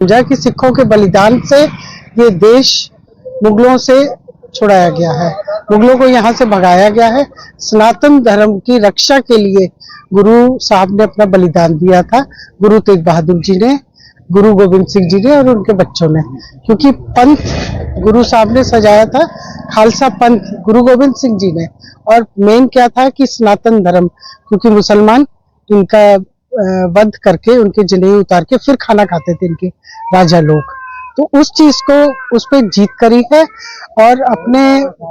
समझा कि सिखों के बलिदान से ये देश मुगलों से छुड़ाया गया है, मुगलों को यहाँ से भगाया गया है। सनातन धर्म की रक्षा के लिए गुरु साहब ने अपना बलिदान दिया था, गुरु तेग बहादुर जी ने, गुरु गोविंद सिंह जी ने और उनके बच्चों ने। क्योंकि पंथ गुरु साहब ने सजाया था, खालसा पंथ गुरु गोविंद सिंह जी ने। और मेन क्या था कि सनातन धर्म, क्योंकि मुसलमान इनका वध करके, उनके जनेऊ उतार के फिर खाना खाते थे इनके राजा लोग, तो उस चीज को, उस पर जीत करी है और अपने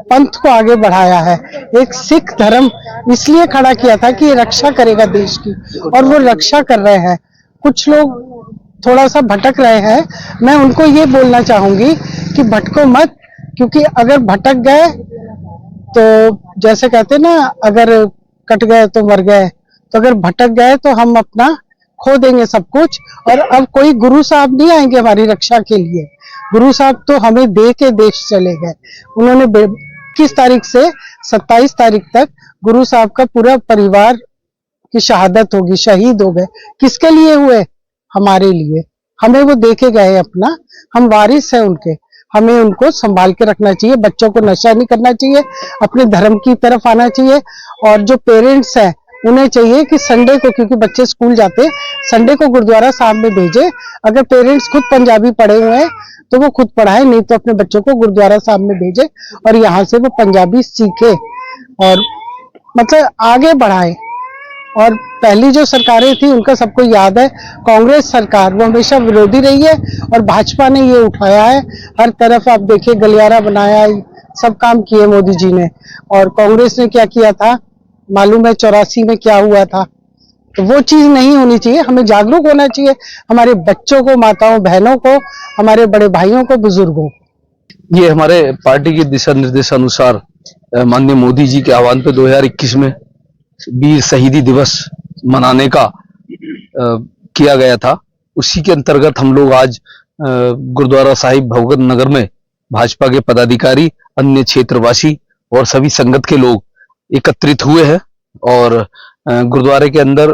पंथ को आगे बढ़ाया है। एक सिख धर्म इसलिए खड़ा किया था कि ये रक्षा करेगा देश की, और वो रक्षा कर रहे हैं। कुछ लोग थोड़ा सा भटक रहे हैं, मैं उनको ये बोलना चाहूंगी कि भटको मत, क्योंकि अगर भटक गए तो जैसे कहते हैं ना, अगर कट गए तो मर गए, तो अगर भटक गए तो हम अपना खो देंगे सब कुछ। और अब कोई गुरु साहब नहीं आएंगे हमारी रक्षा के लिए, गुरु साहब तो हमें दे के देश चले गए। उन्होंने 21 तारीख से 27 तारीख तक गुरु साहब का पूरा परिवार की शहादत होगी, शहीद हो गए। किसके लिए हुए? हमारे लिए। हमें वो दे के गए अपना, हम वारिस हैं उनके, हमें उनको संभाल के रखना चाहिए। बच्चों को नशा नहीं करना चाहिए, अपने धर्म की तरफ आना चाहिए। और जो पेरेंट्स हैं उन्हें चाहिए कि संडे को, क्योंकि बच्चे स्कूल जाते हैं, संडे को गुरुद्वारा साहब में भेजे। अगर पेरेंट्स खुद पंजाबी पढ़े हुए हैं तो वो खुद पढ़ाए, नहीं तो अपने बच्चों को गुरुद्वारा साहब में भेजे और यहाँ से वो पंजाबी सीखे और मतलब आगे बढ़ाए। और पहली जो सरकारें थी उनका सबको याद है, कांग्रेस सरकार वो हमेशा विरोधी रही है और भाजपा ने ये उठाया है। हर तरफ आप देखिए गलियारा बनाया, सब काम किए मोदी जी ने। और कांग्रेस ने क्या किया था मालूम है? 84 में क्या हुआ था? तो वो चीज नहीं होनी चाहिए। हमें जागरूक होना चाहिए, हमारे बच्चों को, माताओं बहनों को, हमारे बड़े भाइयों को, बुजुर्गों को। ये हमारे पार्टी के दिशा निर्देशानुसार माननीय मोदी जी के आह्वान पे 2021 में वीर शहीदी दिवस मनाने का किया गया था। उसी के अंतर्गत हम लोग आज गुरुद्वारा साहिब भगवत नगर में भाजपा के पदाधिकारी, अन्य क्षेत्रवासी और सभी संगत के लोग एकत्रित हुए हैं। और गुरुद्वारे के अंदर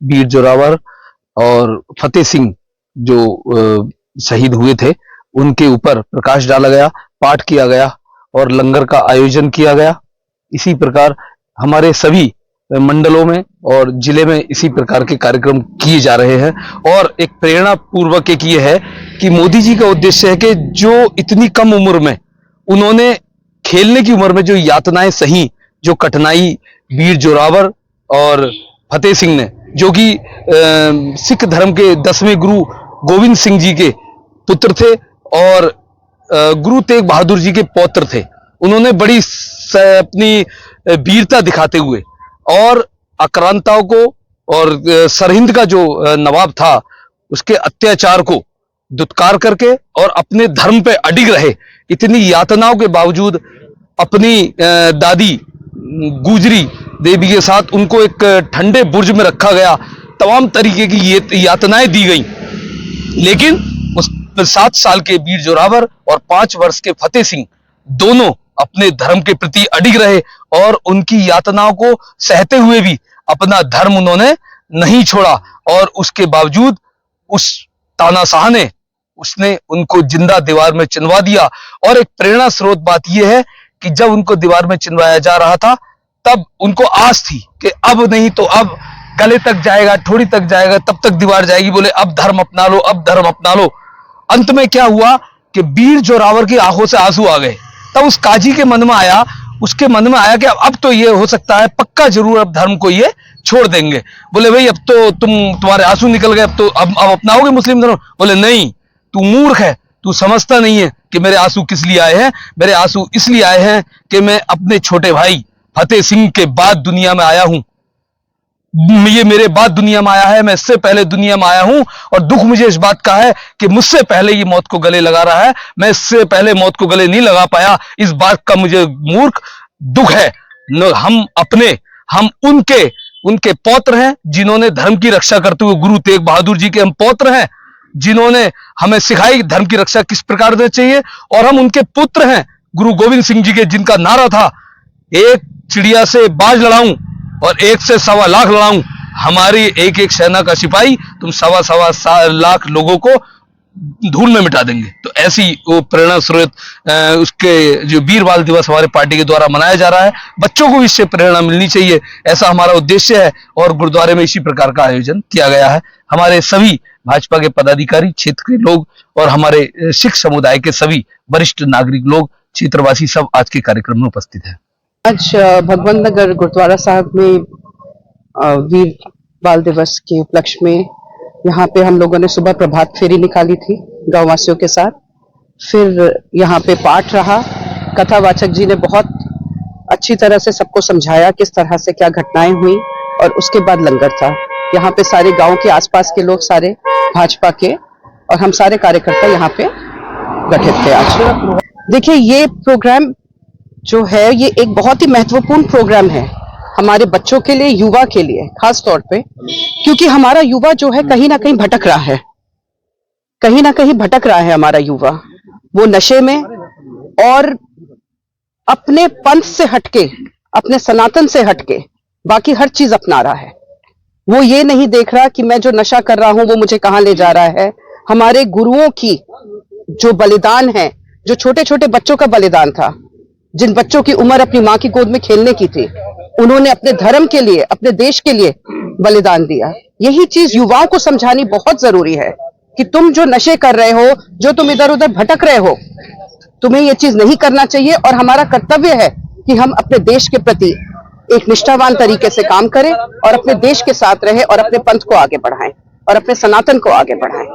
वीर जोरावर और फतेह सिंह जो शहीद हुए थे उनके ऊपर प्रकाश डाला गया, पाठ किया गया और लंगर का आयोजन किया गया। इसी प्रकार हमारे सभी मंडलों में और जिले में इसी प्रकार के कार्यक्रम किए जा रहे हैं। और एक प्रेरणा पूर्वक एक ये है कि मोदी जी का उद्देश्य है कि जो इतनी कम उम्र में उन्होंने, खेलने की उम्र में जो यातनाएं सही, जो कठिनाई वीर जोरावर और फतेह सिंह ने, जो कि सिख धर्म के 10वें गुरु गोविंद सिंह जी के पुत्र थे और गुरु तेग बहादुर जी के पौत्र थे, उन्होंने बड़ी अपनी वीरता दिखाते हुए और आक्रांताओं को और सरहिंद का जो नवाब था उसके अत्याचार को दुत्कार करके और अपने धर्म पे अडिग रहे। इतनी यातनाओं के बावजूद अपनी दादी गुजरी देवी के साथ उनको एक ठंडे बुर्ज में रखा गया, तमाम तरीके की ये यातनाएं दी गई, लेकिन उस 7 साल के वीर जोरावर और 5 वर्ष के फतेह सिंह दोनों अपने धर्म के प्रति अडिग रहे और उनकी यातनाओं को सहते हुए भी अपना धर्म उन्होंने नहीं छोड़ा। और उसके बावजूद उस तानाशाह ने, उसने उनको जिंदा दीवार में चिनवा दिया। और एक प्रेरणा स्रोत बात यह है कि जब उनको दीवार में चिनवाया जा रहा था तब उनको आस थी कि अब नहीं तो अब गले तक जाएगा, ठोड़ी तक जाएगा, तब तक दीवार जाएगी। बोले अब धर्म अपना लो, अब धर्म अपना लो। अंत में क्या हुआ कि वीर जोरावर की आंखों से आंसू आ गए। तब उस काजी के मन में आया, उसके मन में आया कि अब तो ये हो सकता है पक्का जरूर अब धर्म को ये छोड़ देंगे। बोले भाई अब तो तुम्हारे आंसू निकल गए, अब तो अब अपनाओगे मुस्लिम धर्म? बोले नहीं, तू मूर्ख है, तू समझता नहीं है कि मेरे आंसू किस लिए आए हैं। मेरे आंसू इसलिए आए हैं कि मैं अपने छोटे भाई फतेह सिंह के बाद दुनिया में आया हूं। ये मेरे बाद दुनिया में आया है, मैं इससे पहले दुनिया में आया हूं। और दुख मुझे इस बात का है कि मुझसे पहले ये मौत को गले लगा रहा है, मैं इससे पहले मौत को गले नहीं लगा पाया। इस बात का मुझे मूर्ख दुख है। हम उनके पौत्र हैं जिन्होंने धर्म की रक्षा करते हुए, गुरु तेग बहादुर जी के हम पौत्र हैं जिन्होंने हमें सिखाई धर्म की रक्षा किस प्रकार से चाहिए। और हम उनके पुत्र हैं गुरु गोविंद सिंह जी के, जिनका नारा था एक चिड़िया से बाज लड़ाऊं और 1 से 1.25 लाख लड़ाऊं। हमारी एक एक सेना का सिपाही तुम 1.25 लाख लोगों को धूल में मिटा देंगे। तो ऐसी वो प्रेरणा स्रोत उसके जो वीर बाल दिवस हमारे पार्टी के द्वारा मनाया जा रहा है, बच्चों को इससे प्रेरणा मिलनी चाहिए, ऐसा हमारा उद्देश्य है। और गुरुद्वारे में इसी प्रकार का आयोजन किया गया है। हमारे सभी भाजपा के पदाधिकारी, क्षेत्र के लोग और हमारे सिख समुदाय के सभी वरिष्ठ नागरिक लोग, क्षेत्रवासी सब आज के कार्यक्रम में उपस्थित है। आज भगवंत नगर गुरुद्वारा साहब में वीर बाल दिवस के उपलक्ष्य में यहाँ पे हम लोगों ने सुबह प्रभात फेरी निकाली थी गांव वासियों के साथ। फिर यहाँ पे पाठ रहा, कथावाचक जी ने बहुत अच्छी तरह से सबको समझाया किस तरह से क्या घटनाएं हुई, और उसके बाद लंगर था। यहाँ पे सारे गांव के आसपास के लोग, सारे भाजपा के और हम सारे कार्यकर्ता यहाँ पे गठित थे आज। देखिए, ये प्रोग्राम जो है ये एक बहुत ही महत्वपूर्ण प्रोग्राम है हमारे बच्चों के लिए, युवा के लिए खास तौर पे, क्योंकि हमारा युवा जो है कहीं ना कहीं भटक रहा है, कहीं ना कहीं भटक रहा है हमारा युवा। वो नशे में और अपने पंथ से हटके, अपने सनातन से हटके बाकी हर चीज अपना रहा है। वो ये नहीं देख रहा कि मैं जो नशा कर रहा हूं वो मुझे कहां ले जा रहा है। हमारे गुरुओं की जो बलिदान है, जो छोटे छोटे बच्चों का बलिदान था, जिन बच्चों की उम्र अपनी मां की गोद में खेलने की थी, उन्होंने अपने धर्म के लिए, अपने देश के लिए बलिदान दिया। यही चीज युवाओं को समझानी बहुत जरूरी है कि तुम जो नशे कर रहे हो, जो तुम इधर उधर भटक रहे हो, तुम्हें ये चीज नहीं करना चाहिए। और हमारा कर्तव्य है कि हम अपने देश के प्रति एक निष्ठावान तरीके से काम करें और अपने देश के साथ रहें और अपने पंथ को आगे बढ़ाएं और अपने सनातन को आगे बढ़ाएं।